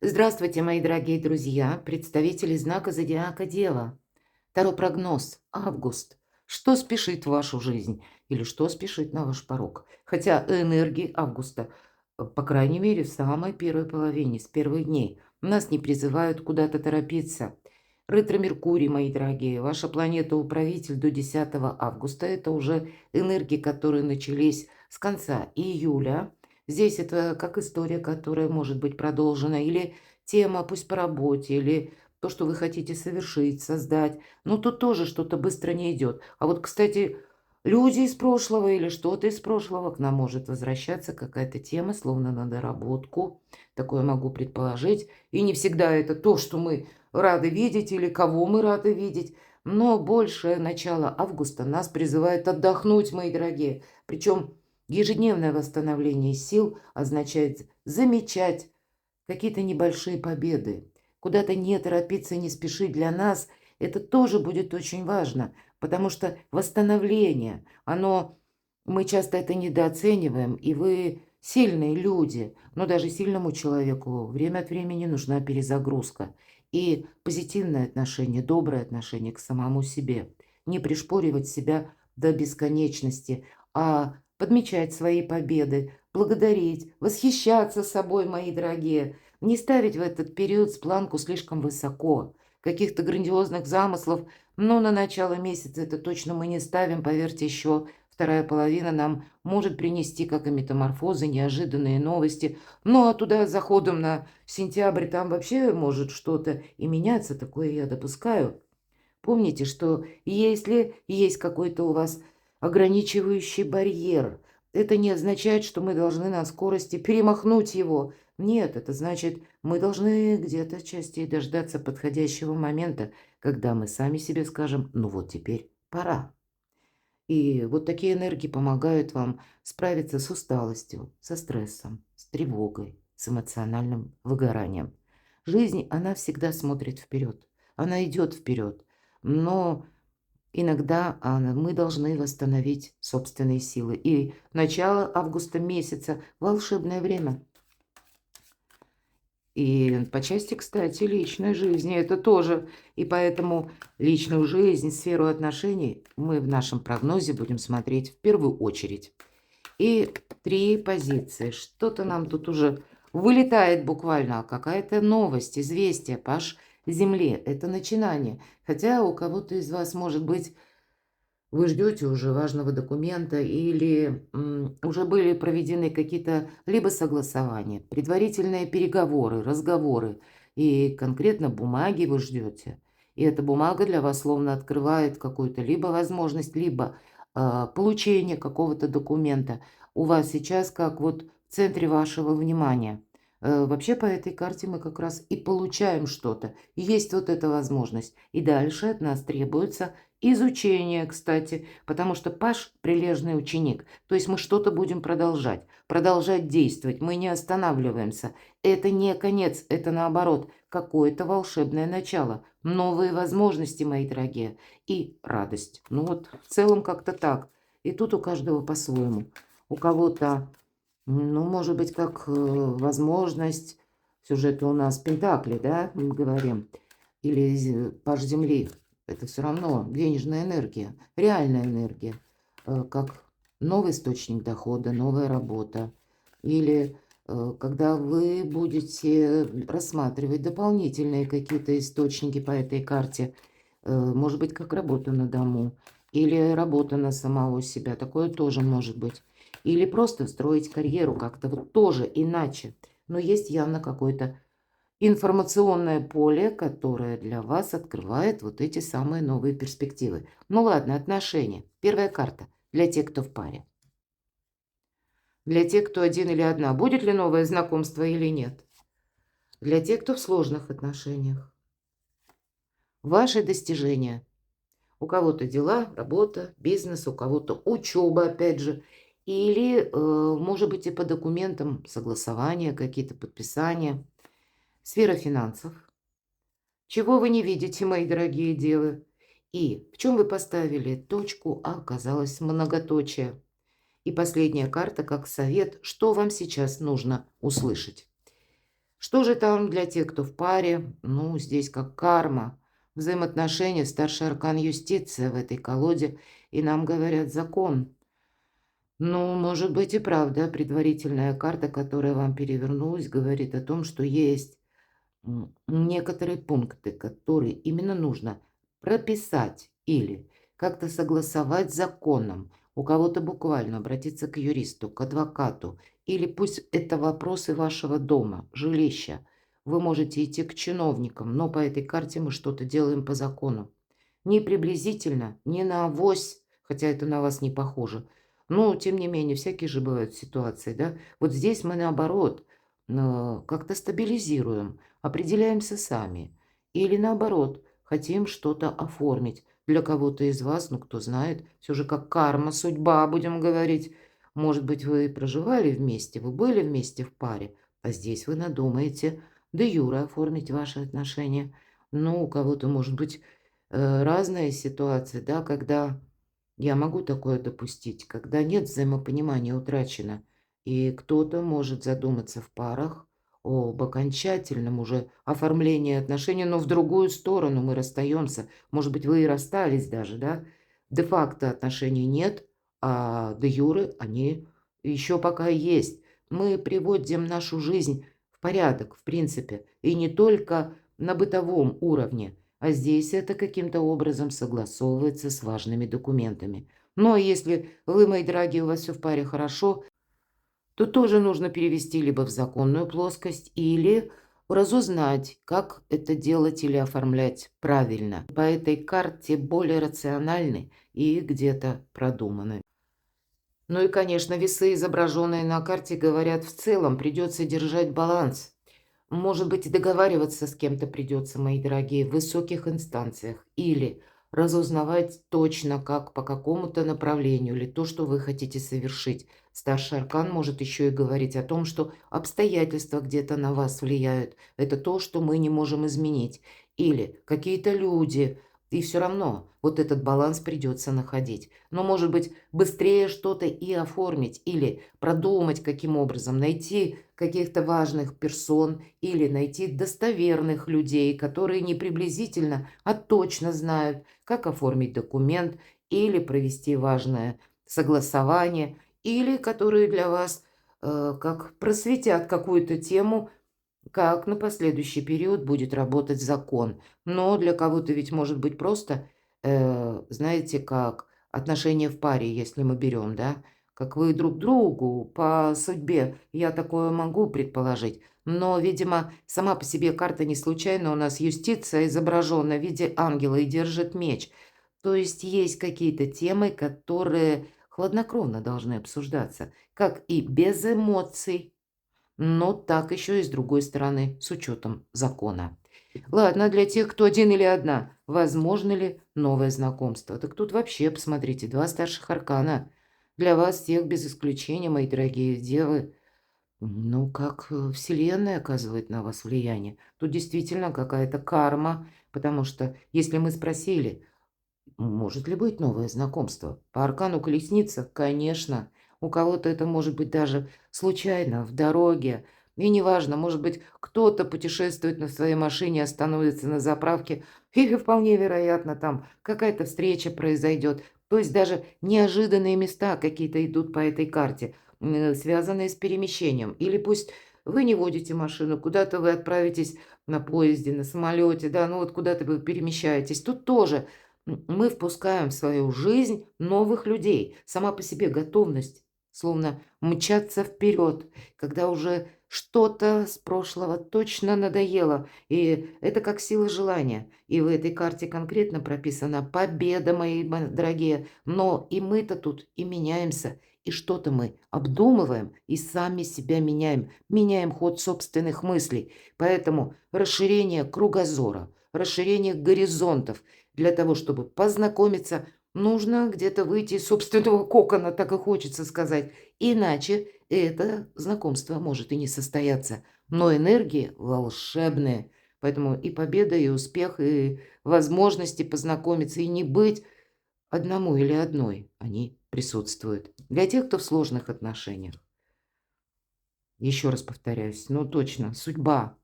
Здравствуйте, мои дорогие друзья, представители знака зодиака Дева. Таро прогноз. Август. Что спешит в вашу жизнь или что спешит на ваш порог? Хотя энергии августа, по крайней мере, в самой первой половине, с первых дней, нас не призывают куда-то торопиться. Ретро-Меркурий, мои дорогие, ваша планета-управитель до 10 августа. Это уже энергии, которые начались с конца июля. Здесь это как история, которая может быть продолжена, или тема, пусть по работе, или то, что вы хотите совершить, создать. Но тут тоже что-то быстро не идет. А вот, кстати, люди из прошлого или что-то из прошлого к нам может возвращаться, какая-то тема, словно на доработку. Такое могу предположить. И не всегда это то, что мы рады видеть или кого мы рады видеть. Но большее начало августа нас призывает отдохнуть, мои дорогие. Причем ежедневное восстановление сил означает замечать какие-то небольшие победы. Куда-то не торопиться, не спешить для нас. Это тоже будет очень важно, потому что восстановление, мы часто это недооцениваем, и вы сильные люди, но даже сильному человеку время от времени нужна перезагрузка. И позитивное отношение, доброе отношение к самому себе. Не пришпоривать себя до бесконечности, а подмечать свои победы, благодарить, восхищаться собой, мои дорогие. Не ставить в этот период планку слишком высоко. Каких-то грандиозных замыслов, но на начало месяца это точно мы не ставим. Поверьте, еще вторая половина нам может принести как и метаморфозы, неожиданные новости. Ну, а туда заходом на сентябрь там вообще может что-то и меняться. Такое я допускаю. Помните, что если есть какой-то у вас ограничивающий барьер, это не означает, что мы должны на скорости перемахнуть его. Нет, это значит, мы должны где-то отчасти дождаться подходящего момента, когда мы сами себе скажем: ну вот теперь пора. И вот такие энергии помогают вам справиться с усталостью, со стрессом, с тревогой, с эмоциональным выгоранием. Жизнь, она всегда смотрит вперед, она идет вперед, но иногда мы должны восстановить собственные силы. И начало августа месяца – волшебное время. И по части, кстати, личной жизни это тоже. И поэтому личную жизнь, сферу отношений мы в нашем прогнозе будем смотреть в первую очередь. И 3 позиции. Что-то нам тут уже вылетает буквально, какая-то новость, известие. Паш Земли – это начинание. Хотя у кого-то из вас, может быть, вы ждете уже важного документа или уже были проведены какие-то либо согласования, предварительные переговоры, разговоры, и конкретно бумаги вы ждете. И эта бумага для вас словно открывает какую-то либо возможность, либо получение какого-то документа. У вас сейчас как вот в центре вашего внимания. Вообще по этой карте мы как раз и получаем что-то. Есть вот эта возможность. И дальше от нас требуется изучение, кстати, потому что Паш – прилежный ученик. То есть мы что-то будем продолжать действовать. Мы не останавливаемся. Это не конец, это наоборот, какое-то волшебное начало. Новые возможности, мои дорогие, и радость. Ну вот в целом как-то так. И тут у каждого по-своему. У кого-то, ну, может быть, как возможность, сюжет у нас Пентакли, да, мы говорим, или Паж Земли. Это все равно денежная энергия, реальная энергия, как новый источник дохода, новая работа. Или когда вы будете рассматривать дополнительные какие-то источники по этой карте, может быть, как работа на дому, или работа на самого себя, такое тоже может быть. Или просто строить карьеру как-то вот тоже иначе. Но есть явно какой-то информационное поле, которое для вас открывает вот эти самые новые перспективы. Ну ладно, отношения. Первая карта для тех, кто в паре. Для тех, кто один или одна. Будет ли новое знакомство или нет? Для тех, кто в сложных отношениях. Ваши достижения. У кого-то дела, работа, бизнес, у кого-то учеба, опять же. Или, может быть, и по документам согласования, какие-то подписания. Сфера финансов. Чего вы не видите, мои дорогие девы? И в чем вы поставили точку, а оказалось многоточие. И последняя карта как совет, что вам сейчас нужно услышать. Что же там для тех, кто в паре? Ну, здесь как карма. Взаимоотношения, старший аркан юстиция в этой колоде, и нам говорят закон. Ну, может быть и правда, предварительная карта, которая вам перевернулась, говорит о том, что есть некоторые пункты, которые именно нужно прописать или как-то согласовать с законом. У кого-то буквально обратиться к юристу, к адвокату, или пусть это вопросы вашего дома, жилища. Вы можете идти к чиновникам, но по этой карте мы что-то делаем по закону. Не приблизительно, не на авось, хотя это на вас не похоже. Но, тем не менее, всякие же бывают ситуации, да? Вот здесь мы наоборот как-то стабилизируем, определяемся сами. Или наоборот, хотим что-то оформить. Для кого-то из вас, ну кто знает, все же как карма, судьба, будем говорить. Может быть, вы проживали вместе, вы были вместе в паре, а здесь вы надумаете де юре оформить ваши отношения. Ну, у кого-то, может быть, разная ситуация, да, когда я могу такое допустить, когда нет взаимопонимания утрачено, и кто-то может задуматься в парах об окончательном уже оформлении отношений, но в другую сторону мы расстаемся. Может быть, вы и расстались даже, да? Де-факто отношений нет, а де-юре они еще пока есть. Мы приводим нашу жизнь в порядок, в принципе, и не только на бытовом уровне, а здесь это каким-то образом согласовывается с важными документами. Но если вы, мои дорогие, у вас все в паре хорошо, то тоже нужно перевести либо в законную плоскость, или разузнать, как это делать или оформлять правильно. По этой карте более рациональны и где-то продуманы. Ну и, конечно, весы, изображенные на карте, говорят, в целом придется держать баланс. Может быть, и договариваться с кем-то придется, мои дорогие, в высоких инстанциях. Или разузнавать точно, как по какому-то направлению, или то, что вы хотите совершить. Старший аркан может еще и говорить о том, что обстоятельства где-то на вас влияют. Это то, что мы не можем изменить. Или какие-то люди. И все равно вот этот баланс придется находить. Но, может быть, быстрее что-то и оформить, или продумать, каким образом найти каких-то важных персон, или найти достоверных людей, которые не приблизительно, а точно знают, как оформить документ, или провести важное согласование, или которые для вас как просветят какую-то тему, как на последующий период будет работать закон. Но для кого-то ведь может быть просто, знаете, как отношения в паре, если мы берем, да, как вы друг другу по судьбе, я такое могу предположить. Но, видимо, сама по себе карта не случайно у нас юстиция изображена в виде ангела и держит меч. То есть какие-то темы, которые хладнокровно должны обсуждаться, как и без эмоций, но так еще и с другой стороны, с учетом закона. Ладно, для тех, кто один или одна, возможно ли новое знакомство? Так тут вообще, посмотрите, два старших аркана. Для вас всех без исключения, мои дорогие девы, ну, как Вселенная оказывает на вас влияние. Тут действительно какая-то карма, потому что если мы спросили, может ли быть новое знакомство? По аркану колесница, конечно. У кого-то это может быть даже случайно, в дороге. И неважно, может быть, кто-то путешествует на своей машине, остановится на заправке, и вполне вероятно, там какая-то встреча произойдет. То есть даже неожиданные места какие-то идут по этой карте, связанные с перемещением. Или пусть вы не водите машину, куда-то вы отправитесь на поезде, на самолете, да, ну вот куда-то вы перемещаетесь. Тут тоже мы впускаем в свою жизнь новых людей. Сама по себе готовность, словно мчаться вперед, когда уже что-то с прошлого точно надоело. И это как сила желания. И в этой карте конкретно прописана победа, мои дорогие. Но и мы-то тут и меняемся. И что-то мы обдумываем и сами себя меняем. Меняем ход собственных мыслей. Поэтому расширение кругозора, расширение горизонтов – для того, чтобы познакомиться, нужно где-то выйти из собственного кокона, так и хочется сказать. Иначе это знакомство может и не состояться. Но энергии волшебные. Поэтому и победа, и успех, и возможности познакомиться, и не быть одному или одной, они присутствуют. Для тех, кто в сложных отношениях. Еще раз повторяюсь, ну точно, судьба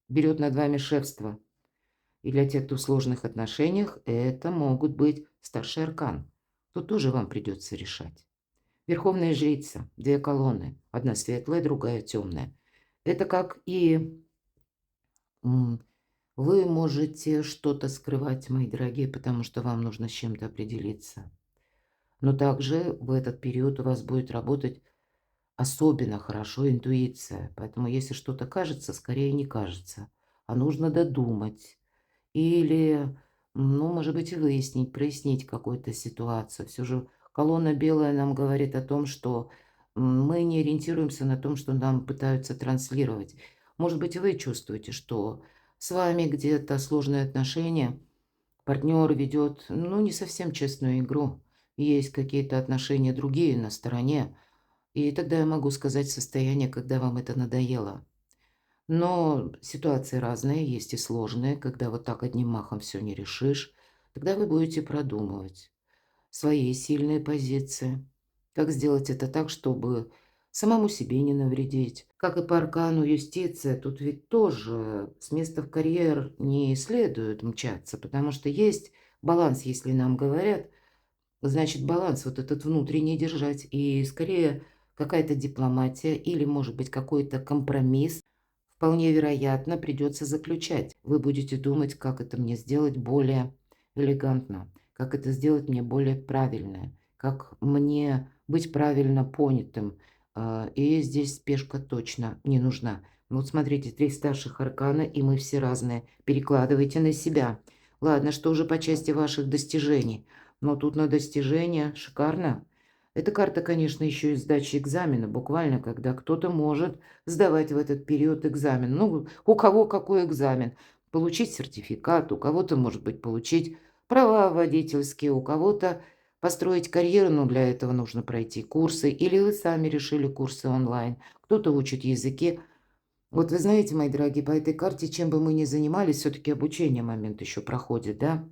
берет над вами шефство. И для тех, кто в сложных отношениях, это могут быть старший аркан. Тут тоже вам придется решать. Верховная жрица, две колонны, одна светлая, другая темная. Это как и м, вы можете что-то скрывать, мои дорогие, потому что вам нужно с чем-то определиться. Но также в этот период у вас будет работать особенно хорошо интуиция. Поэтому если что-то кажется, скорее не кажется, а нужно додумать. Или, ну, может быть, и выяснить, прояснить какую-то ситуацию. Все же колонна белая нам говорит о том, что мы не ориентируемся на том, что нам пытаются транслировать. Может быть, вы чувствуете, что с вами где-то сложные отношения, партнер ведет, ну, не совсем честную игру. Есть какие-то отношения другие на стороне. И тогда я могу сказать состояние, когда вам это надоело. Но ситуации разные, есть и сложные, когда вот так одним махом все не решишь. Тогда вы будете продумывать свои сильные позиции. Как сделать это так, чтобы самому себе не навредить. Как и по аркану юстиция, тут ведь тоже с места в карьер не следует мчаться, потому что есть баланс, если нам говорят, значит баланс вот этот внутренний держать. И скорее какая-то дипломатия или, может быть, какой-то компромисс вполне вероятно, придется заключать. Вы будете думать, как это мне сделать более элегантно, как это сделать мне более правильно, как мне быть правильно понятым. И здесь спешка точно не нужна. Ну вот смотрите, 3 старших аркана, и мы все разные. Перекладывайте на себя. Ладно, что же по части ваших достижений? Но тут на достижения шикарно. Эта карта, конечно, еще и сдачи экзамена, буквально, когда кто-то может сдавать в этот период экзамен. Ну, у кого какой экзамен. Получить сертификат, у кого-то, может быть, получить права водительские, у кого-то построить карьеру, но для этого нужно пройти курсы. Или вы сами решили курсы онлайн. Кто-то учит языки. Вот вы знаете, мои дорогие, по этой карте, чем бы мы ни занимались, все-таки обучение момент еще проходит, да?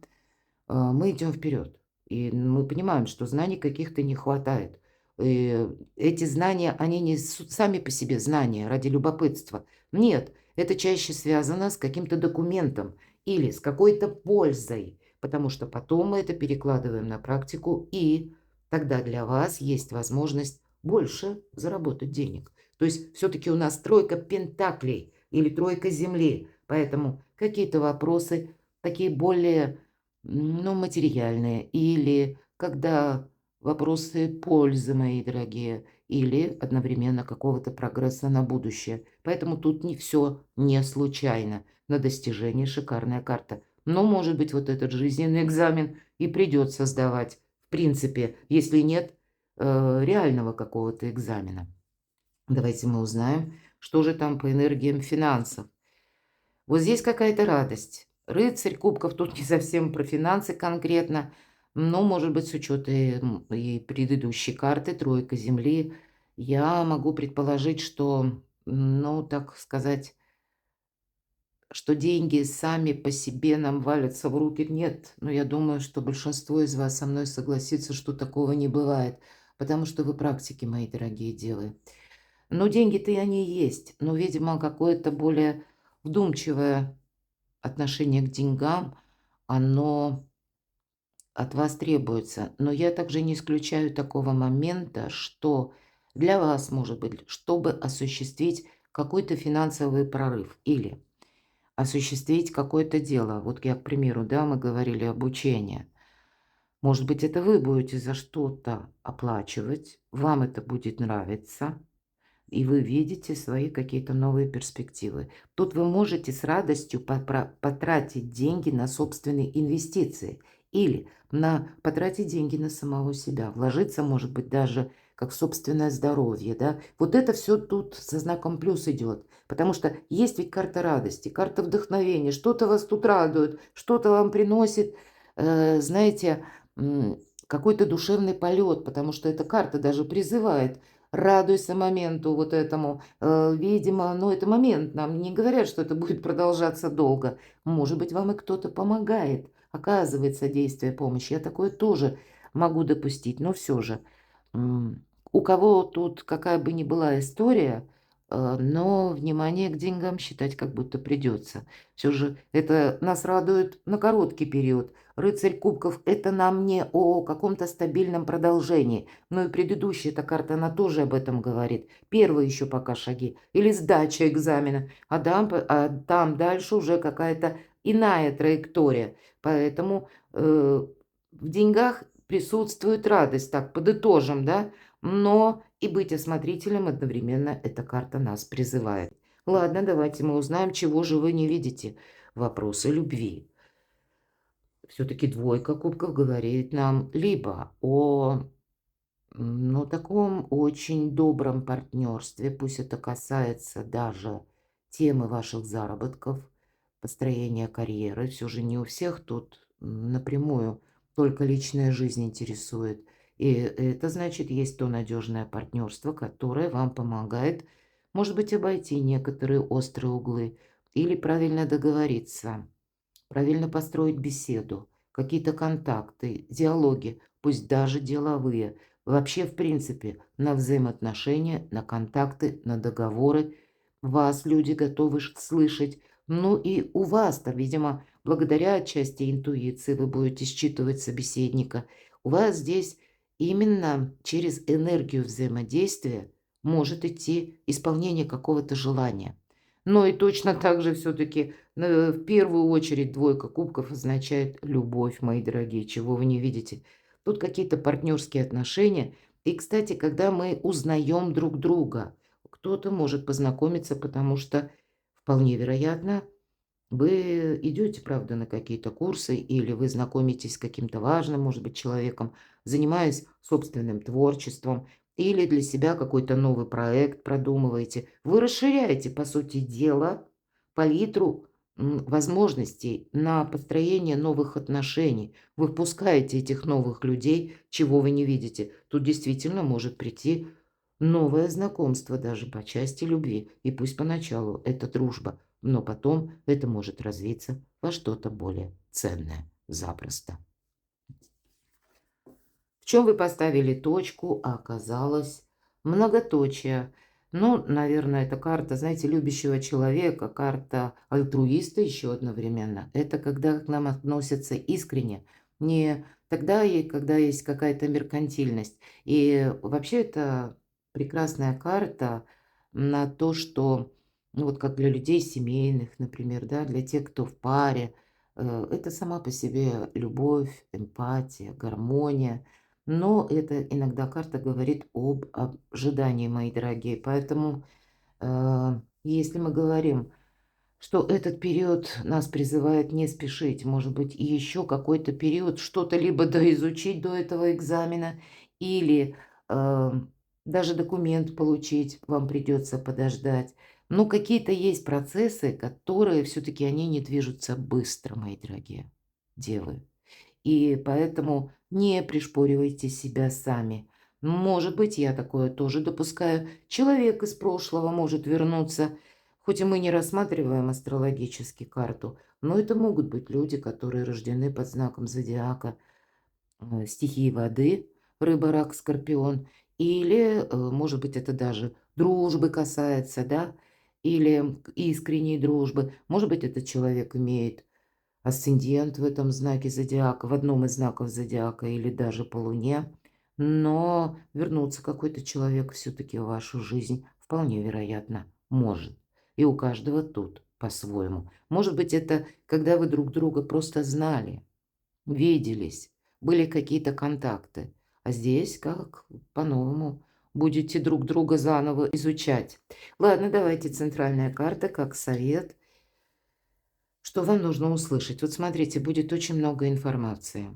Мы идем вперед. И мы понимаем, что знаний каких-то не хватает. И эти знания, они не сами по себе знания ради любопытства. Нет, это чаще связано с каким-то документом или с какой-то пользой, потому что потом мы это перекладываем на практику, и тогда для вас есть возможность больше заработать денег. То есть все-таки у нас тройка пентаклей или тройка земли, поэтому какие-то вопросы такие более ну, материальные, или когда вопросы пользы, мои дорогие, или одновременно какого-то прогресса на будущее. Поэтому тут не все не случайно. На достижение шикарная карта. Но, может быть, вот этот жизненный экзамен и придется сдавать. В принципе, если нет реального какого-то экзамена. Давайте мы узнаем, что же там по энергиям финансов. Вот здесь какая-то радость. Рыцарь кубков тут не совсем про финансы конкретно, но, может быть, с учетом и предыдущей карты, тройка земли, я могу предположить, что, ну, так сказать, что деньги сами по себе нам валятся в руки. Нет, но я думаю, что большинство из вас со мной согласится, что такого не бывает, потому что вы практики, мои дорогие девы. Но деньги-то и они есть, но, видимо, какое-то более вдумчивое отношение к деньгам, оно от вас требуется. Но я также не исключаю такого момента, что для вас, может быть, чтобы осуществить какой-то финансовый прорыв или осуществить какое-то дело. Вот я, к примеру, да, мы говорили обучение. Может быть, это вы будете за что-то оплачивать, вам это будет нравиться, и вы видите свои какие-то новые перспективы. Тут вы можете с радостью потратить деньги на собственные инвестиции или потратить деньги на самого себя. Вложиться, может быть, даже как в собственное здоровье. Да? Вот это все тут со знаком плюс идет. Потому что есть ведь карта радости, карта вдохновения. Что-то вас тут радует, что-то вам приносит, знаете, какой-то душевный полет. Потому что эта карта даже призывает: радуйся моменту вот этому. Видимо, ну, это момент. Нам не говорят, что это будет продолжаться долго. Может быть, вам и кто-то помогает, оказывает содействие, помощь. Я такое тоже могу допустить. Но все же, у кого тут какая бы ни была история, но внимание к деньгам считать как будто придется. Все же это нас радует на короткий период. Рыцарь кубков – это нам не о каком-то стабильном продолжении. Но и предыдущая эта карта, она тоже об этом говорит. Первые еще пока шаги. Или сдача экзамена. А там дальше уже какая-то иная траектория. Поэтому в деньгах присутствует радость. Так, подытожим, да? Но и быть осмотрительным одновременно эта карта нас призывает. Ладно, давайте мы узнаем, чего же вы не видите. Вопросы любви. Все-таки двойка кубков говорит нам либо о таком очень добром партнерстве, пусть это касается даже темы ваших заработков, построения карьеры. Все же не у всех тут напрямую только личная жизнь интересует. И это значит, есть то надежное партнерство, которое вам помогает, может быть, обойти некоторые острые углы или правильно договориться, правильно построить беседу, какие-то контакты, диалоги, пусть даже деловые. Вообще, в принципе, на взаимоотношения, на контакты, на договоры вас люди готовы слышать. Ну и у вас-то, видимо, благодаря отчасти интуиции вы будете считывать собеседника. У вас здесь именно через энергию взаимодействия может идти исполнение какого-то желания. Но и точно так же все-таки в первую очередь двойка кубков означает любовь, мои дорогие, чего вы не видите. Тут какие-то партнерские отношения. И, кстати, когда мы узнаем друг друга, кто-то может познакомиться, потому что вполне вероятно, вы идете, правда, на какие-то курсы или вы знакомитесь с каким-то важным, может быть, человеком, занимаясь собственным творчеством или для себя какой-то новый проект продумываете. Вы расширяете, по сути дела, палитру возможностей на построение новых отношений. Вы впускаете этих новых людей, чего вы не видите. Тут действительно может прийти новое знакомство даже по части любви. И пусть поначалу это дружба, но потом это может развиться во что-то более ценное запросто. В чем вы поставили точку, а оказалось многоточие. Ну, наверное, это карта, знаете, любящего человека, карта альтруиста еще одновременно. Это когда к нам относятся искренне, не тогда, когда есть какая-то меркантильность. И вообще это прекрасная карта на то, что, ну вот как для людей семейных, например, да, для тех, кто в паре, это сама по себе любовь, эмпатия, гармония. Но это иногда карта говорит об ожидании, мои дорогие. Поэтому, если мы говорим, что этот период нас призывает не спешить, может быть, и еще какой-то период что-то либо доизучить до этого экзамена, или даже документ получить вам придется подождать. Но какие-то есть процессы, которые все-таки они не движутся быстро, мои дорогие девы. И поэтому не пришпоривайте себя сами. Может быть, я такое тоже допускаю. Человек из прошлого может вернуться, хоть и мы не рассматриваем астрологически карту, но это могут быть люди, которые рождены под знаком зодиака, стихии воды, рыба, рак, скорпион. Или, может быть, это даже дружбы касается, да, или искренней дружбы. Может быть, этот человек имеет асцендент в этом знаке зодиака, в одном из знаков зодиака или даже по Луне. Но вернуться какой-то человек все-таки в вашу жизнь вполне вероятно может. И у каждого тут по-своему. Может быть, это когда вы друг друга просто знали, виделись, были какие-то контакты. А здесь как по-новому будете друг друга заново изучать. Ладно, давайте центральная карта как совет. Что вам нужно услышать? Вот смотрите, будет очень много информации.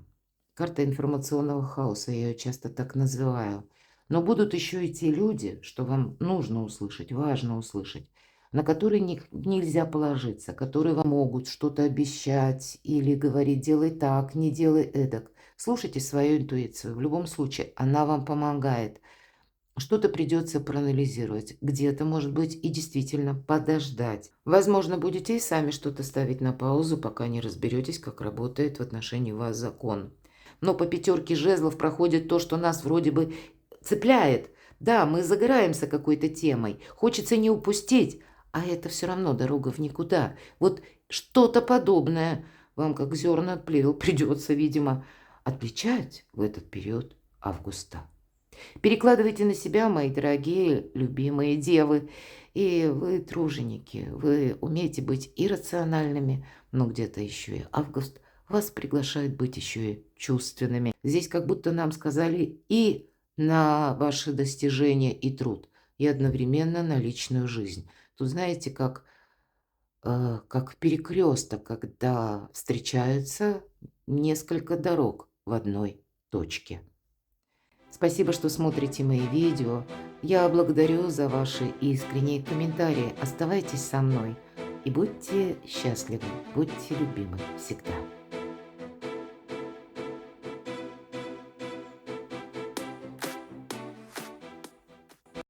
Карта информационного хаоса, я ее часто так называю. Но будут еще и те люди, что вам нужно услышать, важно услышать, на которые нельзя положиться, которые вам могут что-то обещать или говорить, делай так, не делай эдак. Слушайте свою интуицию. В любом случае, она вам помогает. Что-то придется проанализировать, где-то, может быть, и действительно подождать. Возможно, будете и сами что-то ставить на паузу, пока не разберетесь, как работает в отношении вас закон. Но по пятерке жезлов проходит то, что нас вроде бы цепляет. Да, мы загораемся какой-то темой, хочется не упустить, а это все равно дорога в никуда. Вот что-то подобное вам, как зерна от плевел, придется, видимо, отличать в этот период августа. Перекладывайте на себя, мои дорогие, любимые девы. И вы, труженики, вы умеете быть иррациональными, но где-то еще и август вас приглашает быть еще и чувственными. Здесь как будто нам сказали и на ваши достижения и труд, и одновременно на личную жизнь. Тут знаете, как перекресток, когда встречаются несколько дорог в одной точке. Спасибо, что смотрите мои видео. Я благодарю за ваши искренние комментарии. Оставайтесь со мной и будьте счастливы, будьте любимы всегда.